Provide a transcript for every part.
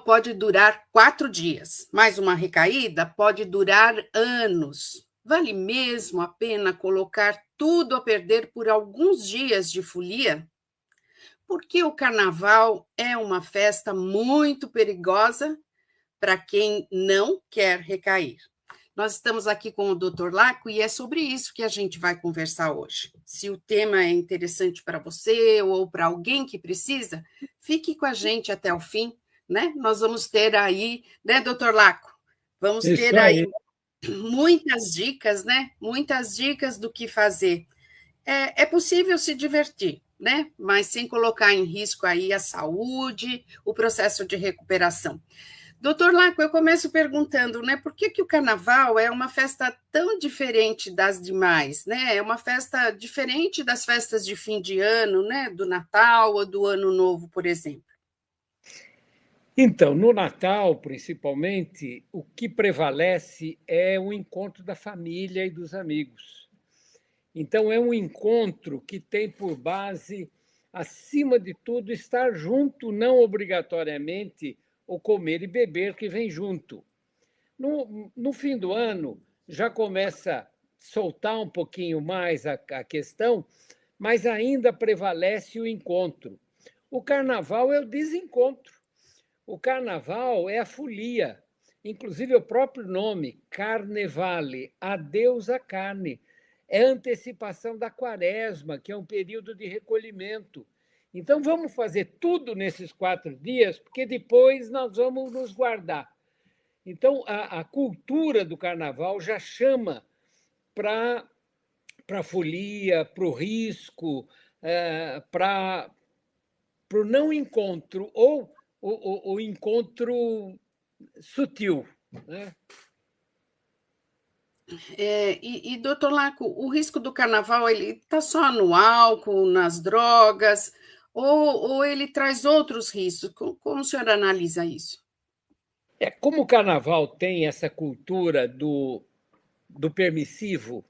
carnaval pode durar 4 dias, mas uma recaída pode durar anos. Vale mesmo a pena colocar tudo a perder por alguns dias de folia? Porque o carnaval é uma festa muito perigosa para quem não quer recair. Nós estamos aqui com o Dr. Laco e é sobre isso que a gente vai conversar hoje. Se o tema é interessante para você ou para alguém que precisa, fique com a gente até o fim, né? Nós vamos ter aí, né, Dr. Laco? Vamos Isso ter aí aí. muitas dicas, né? Muitas dicas do que fazer. É possível se divertir, né? Mas sem colocar em risco aí a saúde, o processo de recuperação. Doutor Laco, eu começo perguntando, né, por que o carnaval é uma festa tão diferente das demais, né? É uma festa diferente das festas de fim de ano, né, do Natal ou do Ano Novo, por exemplo. Então, no Natal, principalmente, o que prevalece é o encontro da família e dos amigos. Então, é um encontro que tem por base, acima de tudo, estar junto, não obrigatoriamente o comer e beber que vem junto. No fim do ano, já começa a soltar um pouquinho mais a questão, mas ainda prevalece o encontro. O carnaval é o desencontro. O carnaval é a folia. Inclusive, o próprio nome, Carnevale, adeus à carne, é antecipação da quaresma, que é um período de recolhimento. Então, vamos fazer tudo nesses 4 dias, porque depois nós vamos nos guardar. Então, a cultura do carnaval já chama para a folia, para o risco, para o não encontro, ou o encontro sutil. Né? Doutor Laco, o risco do carnaval ele está só no álcool, nas drogas, ou ele traz outros riscos? Como o senhor analisa isso? Como o carnaval tem essa cultura do permissivo,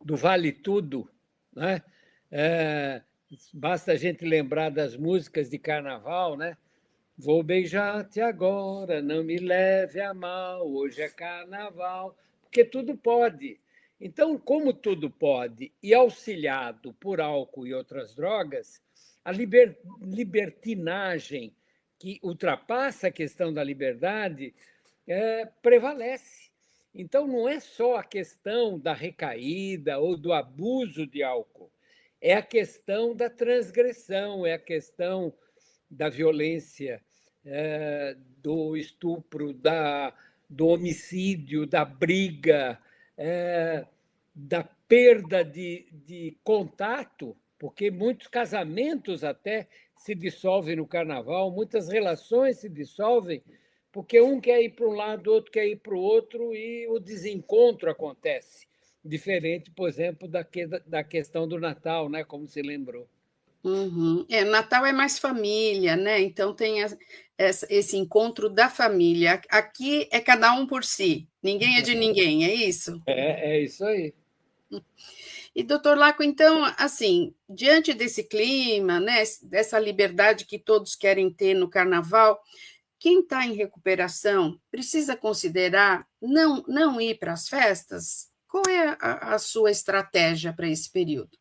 do vale tudo, né? É, basta a gente lembrar das músicas de carnaval, né? Vou beijar-te agora, não me leve a mal, hoje é carnaval, porque tudo pode. Então, como tudo pode, e auxiliado por álcool e outras drogas, a libertinagem que ultrapassa a questão da liberdade prevalece. Então, não é só a questão da recaída ou do abuso de álcool, é a questão da transgressão, é a questão da violência, do estupro, do homicídio, da briga, da perda de contato, porque muitos casamentos até se dissolvem no carnaval, muitas relações se dissolvem, porque um quer ir para um lado, o outro quer ir para o outro e o desencontro acontece. Diferente, por exemplo, da questão do Natal, né, como se lembrou. Uhum. Natal é mais família, né? Então tem esse encontro da família. Aqui é cada um por si, ninguém é de ninguém, é isso? É isso aí. E, doutor Laco, então, assim, diante desse clima, né, dessa liberdade que todos querem ter no carnaval, quem está em recuperação precisa considerar não ir para as festas? Qual é a sua estratégia para esse período?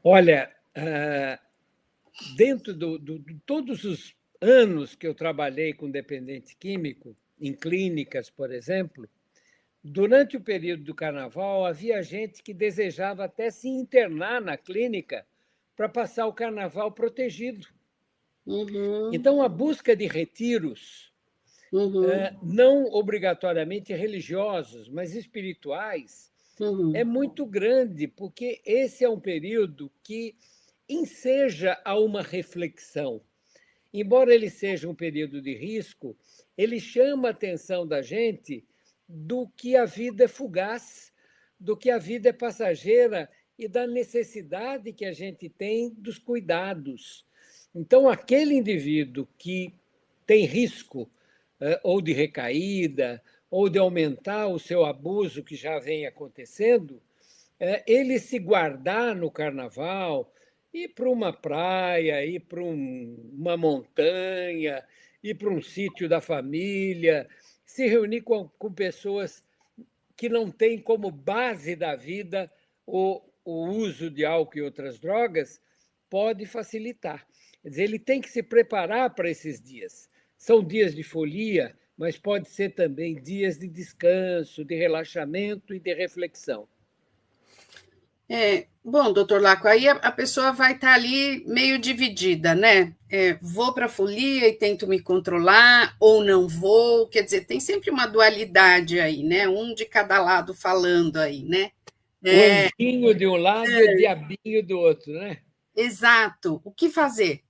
Olha, dentro de todos os anos que eu trabalhei com dependente químico, em clínicas, por exemplo, durante o período do carnaval, havia gente que desejava até se internar na clínica para passar o carnaval protegido. Uhum, Então, a busca de retiros, uhum, não obrigatoriamente religiosos, mas espirituais, é uhum. muito grande, porque esse é um período que enseja a uma reflexão. Embora ele seja um período de risco, ele chama a atenção da gente do que a vida é fugaz, do que a vida é passageira e da necessidade que a gente tem dos cuidados. Então, aquele indivíduo que tem risco ou de recaída, ou de aumentar o seu abuso que já vem acontecendo, ele se guardar no carnaval, ir para uma praia, ir para uma montanha, ir para um sítio da família, se reunir com pessoas que não têm como base da vida o uso de álcool e outras drogas, pode facilitar. Quer dizer, ele tem que se preparar para esses dias. São dias de folia, mas pode ser também dias de descanso, de relaxamento e de reflexão. Bom, doutor Laco, aí a pessoa vai estar ali meio dividida, né? Vou para a folia e tento me controlar, ou não vou, quer dizer, tem sempre uma dualidade aí, né? Um de cada lado falando aí, né? O anjinho de um lado e o diabinho do outro, né? Exato. O que fazer?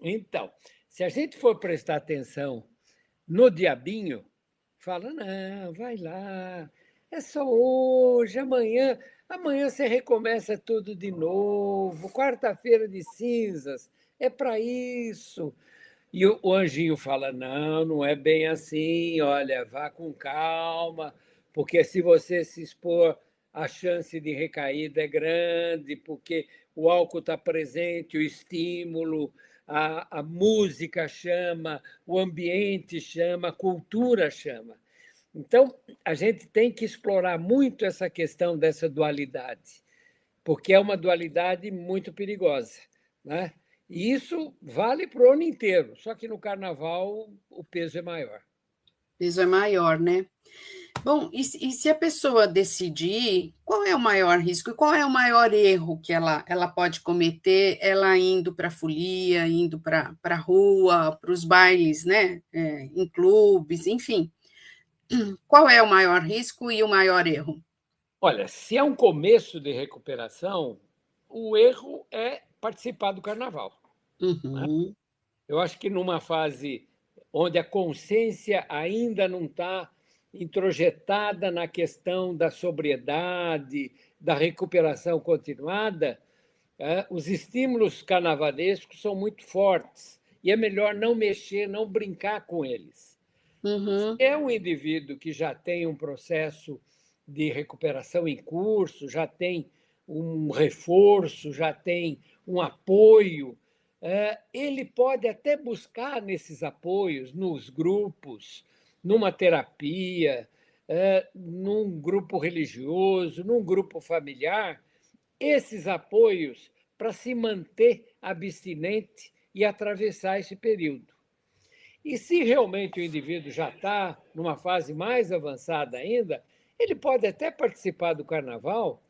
Então, se a gente for prestar atenção no diabinho, fala, não, vai lá, é só hoje, amanhã você recomeça tudo de novo, quarta-feira de cinzas, é para isso. E o anjinho fala, não, não é bem assim, olha, vá com calma, porque se você se expor, a chance de recaída é grande, porque o álcool está presente, o estímulo, a música chama, o ambiente chama, a cultura chama. Então, a gente tem que explorar muito essa questão dessa dualidade, porque é uma dualidade muito perigosa, né? E isso vale para o ano inteiro, só que no carnaval o peso é maior. O peso é maior, né? Bom, e se a pessoa decidir, qual é o maior risco e qual é o maior erro que ela pode cometer, ela indo para a folia, indo para a rua, para os bailes, né? Em clubes, enfim. Qual é o maior risco e o maior erro? Olha, se é um começo de recuperação, o erro é participar do carnaval. Uhum, Eu acho que numa fase onde a consciência ainda não está introjetada na questão da sobriedade, da recuperação continuada, os estímulos carnavalescos são muito fortes e é melhor não mexer, não brincar com eles. Se uhum, é um indivíduo que já tem um processo de recuperação em curso, já tem um reforço, já tem um apoio, ele pode até buscar nesses apoios, nos grupos, numa terapia, num grupo religioso, num grupo familiar, esses apoios para se manter abstinente e atravessar esse período. E se realmente o indivíduo já está numa fase mais avançada ainda, ele pode até participar do carnaval,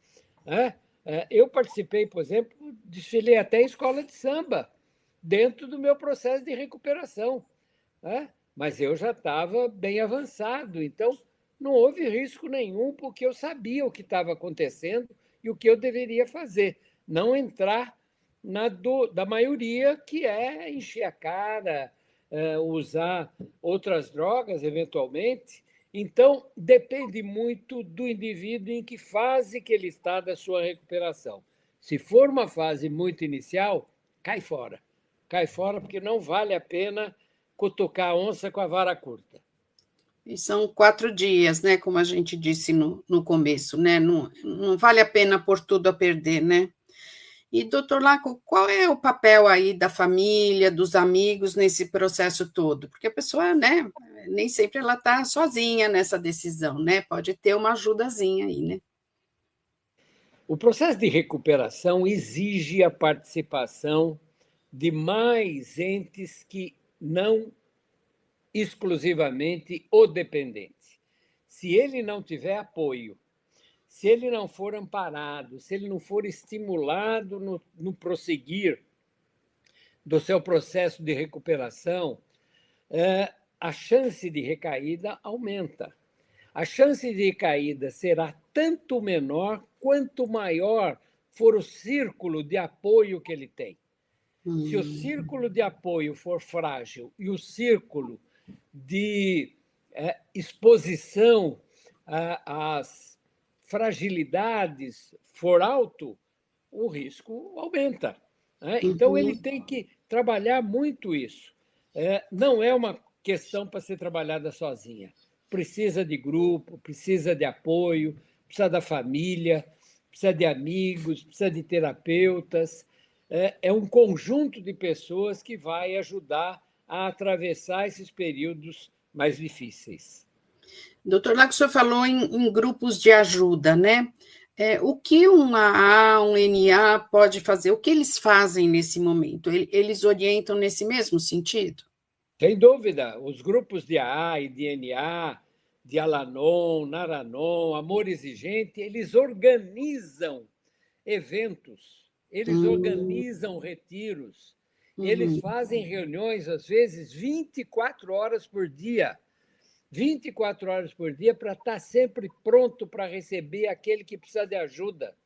né? Eu participei, por exemplo, desfilei até em escola de samba, dentro do meu processo de recuperação, né? Mas eu já estava bem avançado, então não houve risco nenhum, porque eu sabia o que estava acontecendo e o que eu deveria fazer. Não entrar da maioria, que é encher a cara, usar outras drogas, eventualmente. Então, depende muito do indivíduo em que fase que ele está da sua recuperação. Se for uma fase muito inicial, cai fora. Cai fora porque não vale a pena cutucar a onça com a vara curta. E são 4 dias, né? Como a gente disse no começo, né? Não vale a pena pôr tudo a perder, né? E, doutor Laco, qual é o papel aí da família, dos amigos nesse processo todo? Porque a pessoa, né, nem sempre ela está sozinha nessa decisão, né? Pode ter uma ajudazinha aí, né? O processo de recuperação exige a participação de mais entes que não exclusivamente o dependente. Se ele não tiver apoio, se ele não for amparado, se ele não for estimulado no prosseguir do seu processo de recuperação, a chance de recaída aumenta. A chance de recaída será tanto menor quanto maior for o círculo de apoio que ele tem. Se o círculo de apoio for frágil e o círculo de exposição às fragilidades for alto, o risco aumenta, né? Então, ele Uhum. tem que trabalhar muito isso. Não é uma questão para ser trabalhada sozinha. Precisa de grupo, precisa de apoio, precisa da família, precisa de amigos, precisa de terapeutas. É um conjunto de pessoas que vai ajudar a atravessar esses períodos mais difíceis. Doutor Lago, o senhor falou em grupos de ajuda, né? O que um AA, um NA pode fazer? O que eles fazem nesse momento? Eles orientam nesse mesmo sentido? Sem dúvida, os grupos de AA e de NA, de Alanon, Naranon, Amor Exigente, eles organizam eventos, eles Hum, organizam retiros, eles uhum. fazem reuniões, às vezes, 24 horas por dia. 24 horas por dia para estar sempre pronto para receber aquele que precisa de ajuda.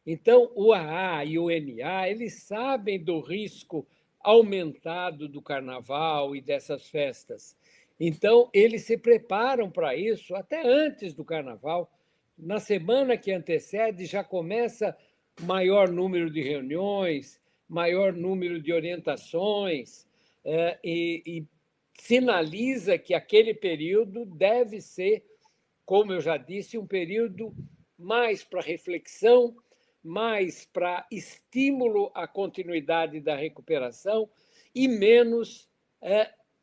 Então, o AA e o NA, eles sabem do risco aumentado do carnaval e dessas festas. Então, eles se preparam para isso até antes do carnaval. Na semana que antecede, já começa maior número de reuniões, maior número de orientações, e sinaliza que aquele período deve ser, como eu já disse, um período mais para reflexão, mais para estímulo à continuidade da recuperação e menos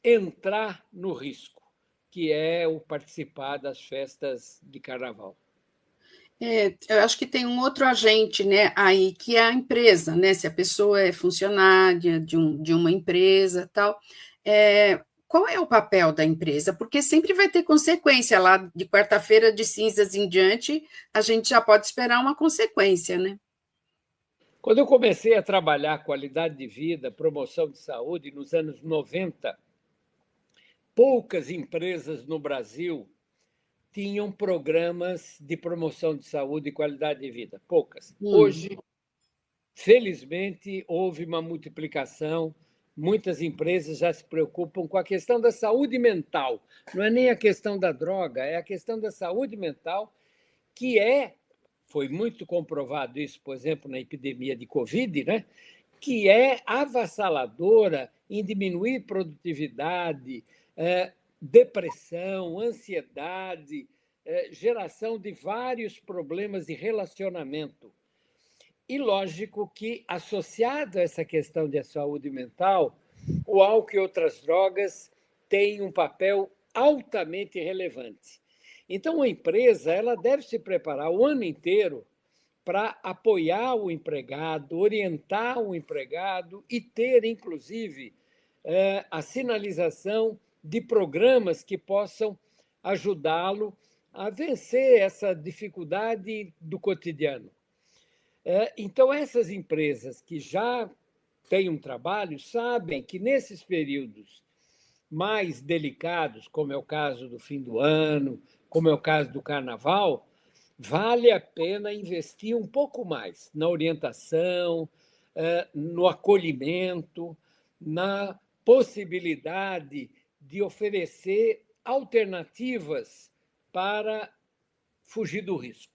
entrar no risco, que é o participar das festas de carnaval. Eu acho que tem um outro agente, né, aí, que é a empresa, né? Se a pessoa é funcionária de uma empresa, tal. Qual é o papel da empresa? Porque sempre vai ter consequência lá de quarta-feira de cinzas em diante, a gente já pode esperar uma consequência, né? Quando eu comecei a trabalhar qualidade de vida, promoção de saúde, nos anos 90, poucas empresas no Brasil tinham programas de promoção de saúde e qualidade de vida. Poucas. Hum. Hoje, felizmente, houve uma multiplicação. Muitas empresas já se preocupam com a questão da saúde mental. Não é nem a questão da droga, é a questão da saúde mental, que foi muito comprovado isso, por exemplo, na epidemia de Covid, né? Que é avassaladora em diminuir produtividade, depressão, ansiedade, geração de vários problemas de relacionamento. E lógico que, associado a essa questão de saúde mental, o álcool e outras drogas têm um papel altamente relevante. Então, a empresa ela deve se preparar o ano inteiro para apoiar o empregado, orientar o empregado e ter, inclusive, a sinalização de programas que possam ajudá-lo a vencer essa dificuldade do cotidiano. Então, essas empresas que já têm um trabalho sabem que nesses períodos mais delicados, como é o caso do fim do ano, como é o caso do carnaval, vale a pena investir um pouco mais na orientação, no acolhimento, na possibilidade de oferecer alternativas para fugir do risco.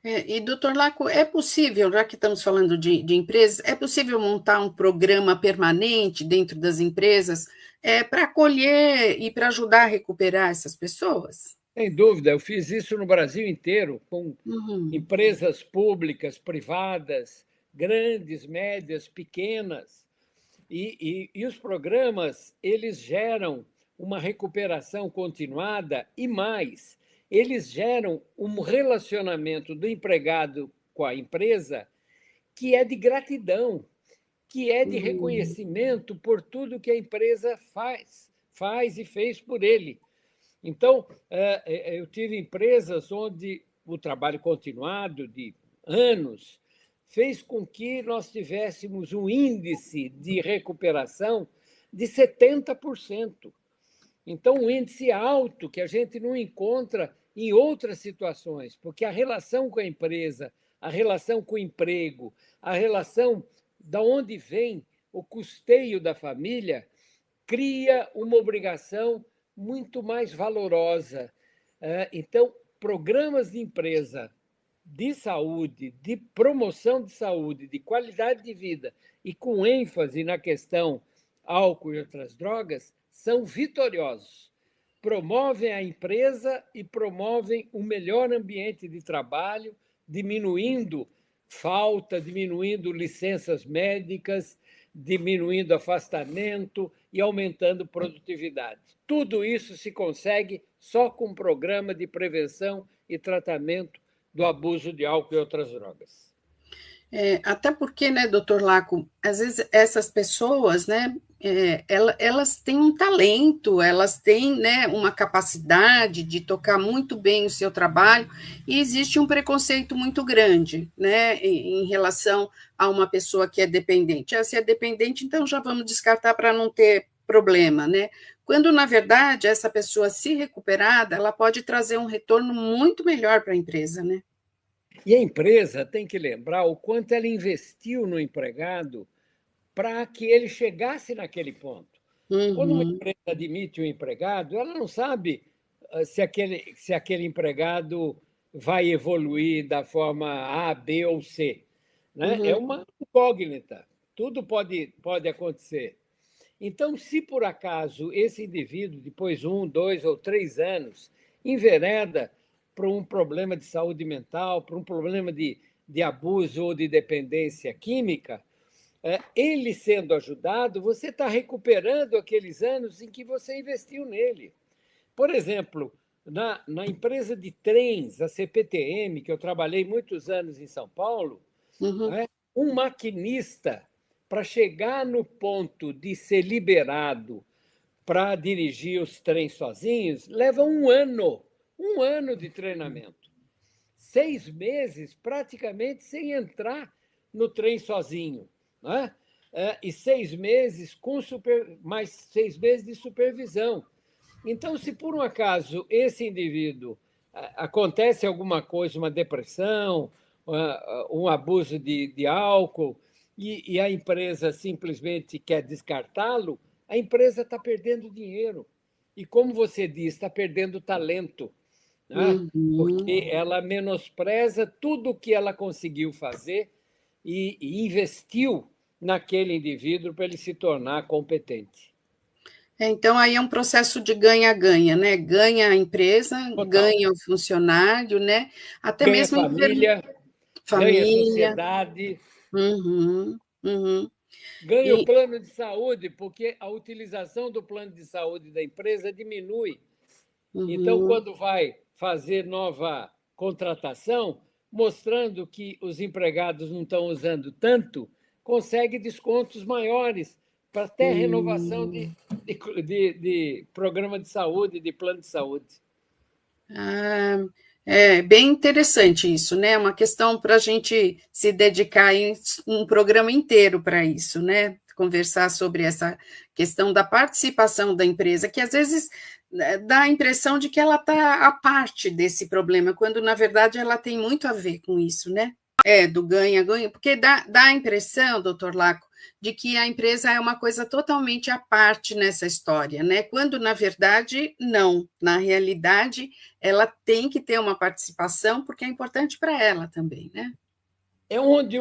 E, doutor Laco, é possível, já que estamos falando de empresas, é possível montar um programa permanente dentro das empresas para acolher e para ajudar a recuperar essas pessoas? Sem dúvida, eu fiz isso no Brasil inteiro, com Uhum. empresas públicas, privadas, grandes, médias, pequenas. E os programas, eles geram uma recuperação continuada e mais, eles geram um relacionamento do empregado com a empresa que é de gratidão, que é de Uhum. reconhecimento por tudo que a empresa faz e fez por ele. Então, eu tive empresas onde o trabalho continuado de anos fez com que nós tivéssemos um índice de recuperação de 70%. Então, um índice alto que a gente não encontra em outras situações, porque a relação com a empresa, a relação com o emprego, a relação da onde vem o custeio da família, cria uma obrigação muito mais valorosa. Então, programas de empresa de saúde, de promoção de saúde, de qualidade de vida e com ênfase na questão álcool e outras drogas, são vitoriosos. Promovem a empresa e promovem um melhor ambiente de trabalho, diminuindo falta, diminuindo licenças médicas, diminuindo afastamento e aumentando produtividade. Tudo isso se consegue só com um programa de prevenção e tratamento do abuso de álcool e outras drogas. Até porque, né, doutor Laco, às vezes essas pessoas, né, elas têm um talento, elas têm, né, uma capacidade de tocar muito bem o seu trabalho, e existe um preconceito muito grande, né, em relação a uma pessoa que é dependente. Se é dependente, então já vamos descartar para não ter problema, né? Quando, na verdade, essa pessoa se recuperada, ela pode trazer um retorno muito melhor para a empresa, né? E a empresa tem que lembrar o quanto ela investiu no empregado para que ele chegasse naquele ponto. Quando uma Uhum, empresa admite um empregado, ela não sabe se aquele empregado vai evoluir da forma A, B ou C. Né? É uhum. uma incógnita. Tudo pode acontecer. Então, se por acaso esse indivíduo, depois de 2 ou 3 anos, envereda para um problema de saúde mental, para um problema de abuso ou de dependência química, ele sendo ajudado, você está recuperando aqueles anos em que você investiu nele. Por exemplo, na empresa de trens, a CPTM, que eu trabalhei muitos anos em São Paulo, Uhum. né, um maquinista, para chegar no ponto de ser liberado para dirigir os trens sozinhos, leva um ano de treinamento. 6 meses praticamente sem entrar no trem sozinho. Né? E 6 meses mais 6 meses de supervisão. Então, se por um acaso esse indivíduo acontece alguma coisa, uma depressão, um abuso de álcool, e a empresa simplesmente quer descartá-lo, a empresa está perdendo dinheiro. E, como você diz, está perdendo talento, né? Uhum. Porque ela menospreza tudo o que ela conseguiu fazer e investiu naquele indivíduo para ele se tornar competente. Então, aí é um processo de ganha-ganha, né? Ganha a empresa, Total. ganha o funcionário, né? Até Ganha mesmo família, ganha família. sociedade, Uhum, uhum. ganha o E, plano de saúde, porque a utilização do plano de saúde da empresa diminui. Então, uhum. quando vai fazer nova contratação, mostrando que os empregados não estão usando tanto, consegue descontos maiores para até renovação Hum. de programa de saúde, de plano de saúde. Ah, é bem interessante isso, né? Uma questão para a gente se dedicar em um programa inteiro para isso, né? Conversar sobre essa questão da participação da empresa, que às vezes dá a impressão de que ela está à parte desse problema, quando na verdade ela tem muito a ver com isso, né? Do ganha-ganha, porque dá a impressão, doutor Laco, de que a empresa é uma coisa totalmente à parte nessa história, né? Quando na verdade não, na realidade ela tem que ter uma participação, porque é importante para ela também, né? É onde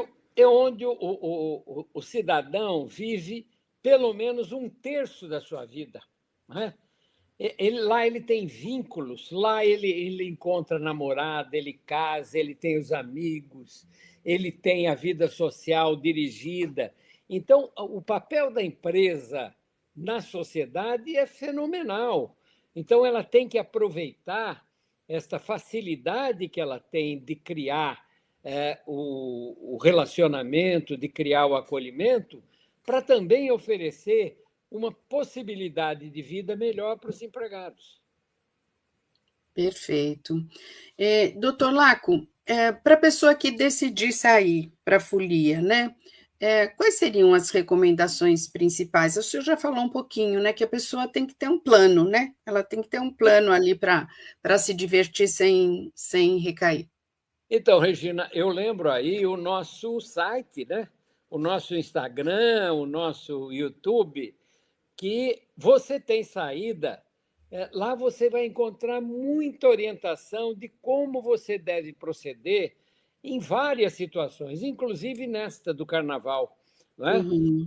o cidadão vive pelo menos um terço da sua vida. Né? Lá ele tem vínculos, lá ele encontra namorada, ele casa, ele tem os amigos, ele tem a vida social dirigida. Então, o papel da empresa na sociedade é fenomenal. Então, ela tem que aproveitar esta facilidade que ela tem de criar o relacionamento, de criar o acolhimento, para também oferecer uma possibilidade de vida melhor para os empregados. Perfeito. Doutor Laco, para a pessoa que decidir sair para a folia, né? Quais seriam as recomendações principais? O senhor já falou um pouquinho, né? Que a pessoa tem que ter um plano, né? Ela tem que ter um plano ali para se divertir sem recair. Então, Regina, eu lembro aí o nosso site, né? O nosso Instagram, o nosso YouTube, que você tem saída. Lá você vai encontrar muita orientação de como você deve proceder em várias situações, inclusive nesta do carnaval. Não é? Uhum.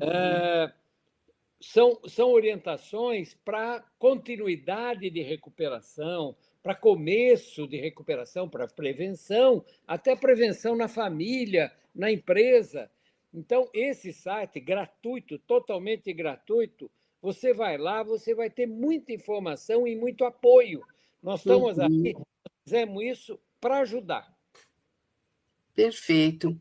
São orientações para continuidade de recuperação, para começo de recuperação, para prevenção, até prevenção na família, na empresa. Então, esse site gratuito, totalmente gratuito, você vai lá, você vai ter muita informação e muito apoio. Nós estamos Uhum. aqui, fizemos isso para ajudar. Perfeito.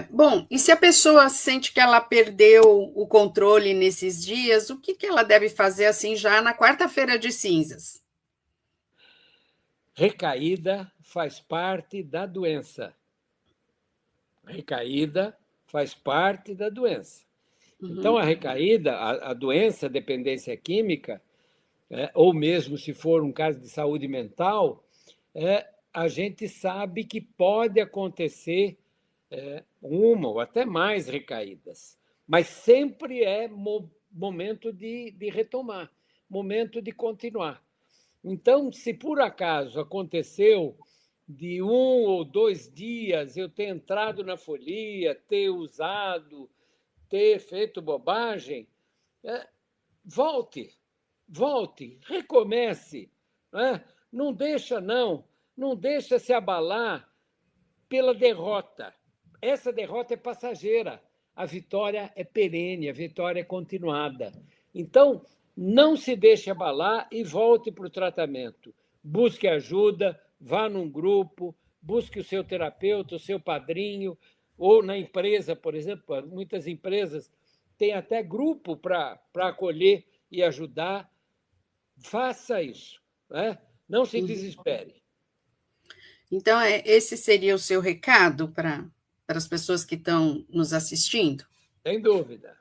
Bom, e se a pessoa sente que ela perdeu o controle nesses dias, o que que ela deve fazer assim já na quarta-feira de cinzas? Recaída faz parte da doença. Recaída faz parte da doença. Então, Uhum. a recaída, a doença, a dependência química, ou mesmo se for um caso de saúde mental, a gente sabe que pode acontecer uma ou até mais recaídas, mas sempre é momento de retomar, momento de continuar. Então, se por acaso aconteceu de 1 ou 2 dias eu ter entrado na folia, ter usado, ter feito bobagem, volte, volte, recomece. Né? Não deixa, não. Não deixa se abalar pela derrota. Essa derrota é passageira. A vitória é perene, a vitória é continuada. Então, não se deixe abalar e volte para o tratamento. Busque ajuda, vá num grupo, busque o seu terapeuta, o seu padrinho, ou na empresa, por exemplo, muitas empresas têm até grupo para acolher e ajudar. Faça isso, né? Não se Uhum. desespere. Então, esse seria o seu recado para as pessoas que estão nos assistindo? Sem dúvida,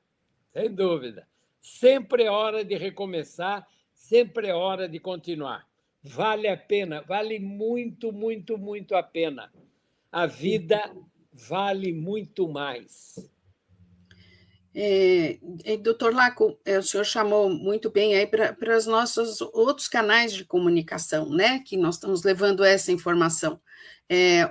sem dúvida. Sempre é hora de recomeçar, sempre é hora de continuar. Vale a pena, vale muito, muito, muito a pena. A vida vale muito mais. Doutor Laco, o senhor chamou muito bem aí para os nossos outros canais de comunicação, né? Que nós estamos levando essa informação.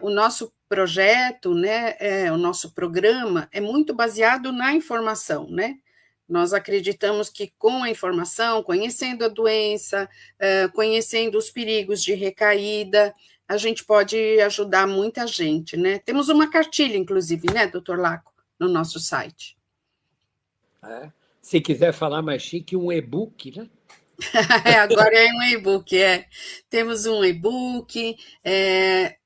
O nosso projeto, né? O nosso programa é muito baseado na informação, né? Nós acreditamos que com a informação, conhecendo a doença, conhecendo os perigos de recaída, a gente pode ajudar muita gente, né? Temos uma cartilha, inclusive, né, doutor Laco, no nosso site. Né? Se quiser falar mais chique, um e-book, né? Agora é um e-book, temos um e-book,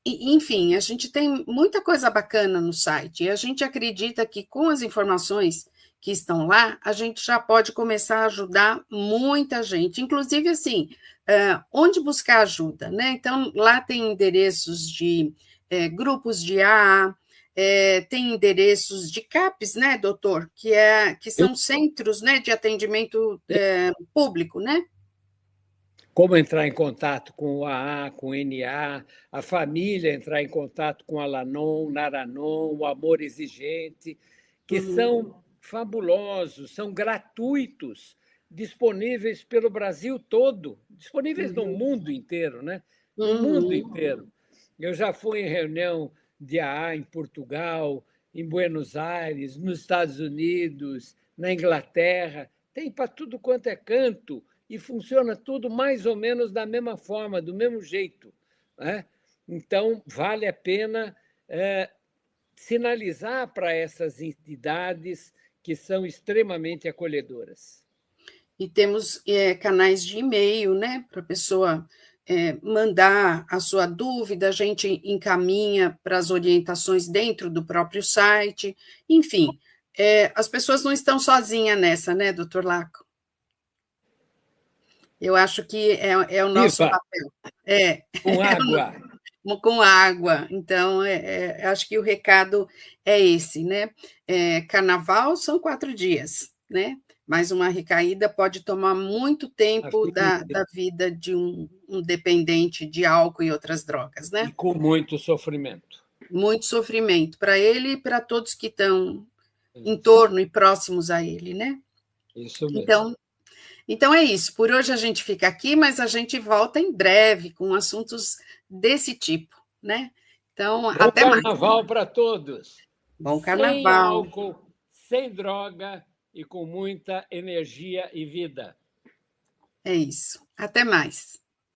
enfim, a gente tem muita coisa bacana no site, e a gente acredita que com as informações que estão lá, a gente já pode começar a ajudar muita gente, inclusive assim, onde buscar ajuda, né? Então, lá tem endereços de grupos de AA, tem endereços de CAPs, né, doutor? Que são centros, né, de atendimento público, né? Como entrar em contato com o AA, com o NA, a família entrar em contato com a Lanon, Naranon, o Amor Exigente, que Uhum, são fabulosos, são gratuitos, disponíveis pelo Brasil todo, disponíveis no uhum, mundo inteiro, né? No mundo uhum. inteiro. Eu já fui em reunião de AA em Portugal, em Buenos Aires, nos Estados Unidos, na Inglaterra, tem para tudo quanto é canto e funciona tudo mais ou menos da mesma forma, do mesmo jeito. Né? Então, vale a pena sinalizar para essas entidades que são extremamente acolhedoras. E temos canais de e-mail, né, para a pessoa mandar a sua dúvida, a gente encaminha para as orientações dentro do próprio site, enfim, as pessoas não estão sozinhas nessa, né, doutor Laco? Eu acho que é o nosso Viva papel. É, com água! com água. Então, acho que o recado é esse, né? Carnaval são 4 dias, né? Mas uma recaída pode tomar muito A tempo vida da inteira. vida de um dependente de álcool e outras drogas, E né? com muito sofrimento. Muito sofrimento para ele e para todos que estão em Isso, torno e próximos a ele, né? isso mesmo. Então, então é isso. Por hoje a gente fica aqui, mas a gente volta em breve com assuntos desse tipo, né? Então, Bom até mais. carnaval para todos. Bom Sem carnaval. álcool, sem droga e com muita energia e vida. É isso. Até mais.